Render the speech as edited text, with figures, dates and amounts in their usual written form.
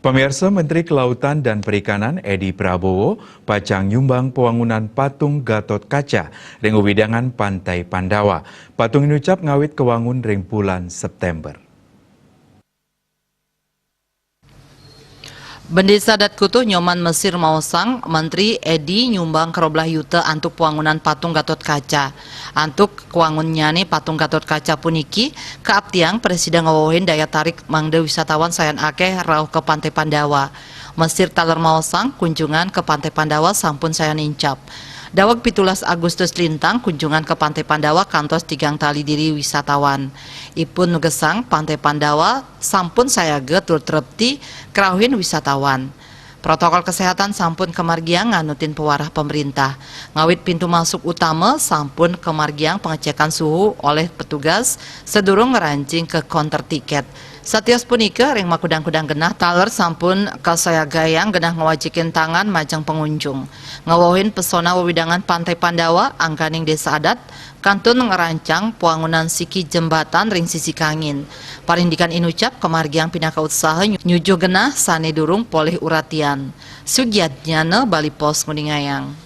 Pemirsa, Menteri Kelautan dan Perikanan Edi Prabowo pacang nyumbang pewangunan patung Gatot Kaca ring widangan Pantai Pandawa. Patung ini ucap ngawit kewangun ring bulan September. Bendi sadat kutu nyoman Mesir mausang, Menteri Edi nyumbang keroblah yuta antuk pewangunan patung Gatot Kaca. Antuk kewangunnya nih patung Gatot Kaca puniki, keaptiang Presiden ngawohin daya tarik mangde wisatawan sayan akeh rauh ke Pantai Pandawa. Mesir taler mausang kunjungan ke Pantai Pandawa sampun sayan incap. Dawag 17 Agustus lintang kunjungan ke Pantai Pandawa kantos tigang tali diri wisatawan. Ipun nugesang Pantai Pandawa sampun saya tur trepti kerauhin wisatawan. Protokol kesehatan sampun kemargiang nganutin pewarah pemerintah. Ngawit pintu masuk utama sampun kemargiang pengecekan suhu oleh petugas sedurung ngerancing ke konter tiket. Satios punika ring makudang-kudang genah taler sampun kasayagayang genah ngawajikin tangan majang pengunjung. Ngawohin pesona wewidangan Pantai Pandawa angkaning desa adat kantun ngerancang pewangunan siki jembatan ring sisi kangin. Parindikan inucap kemargiang pinaka usaha nyuju genah sane durung polih uratian. Sugiatnyana Bali Pos Nguningayang.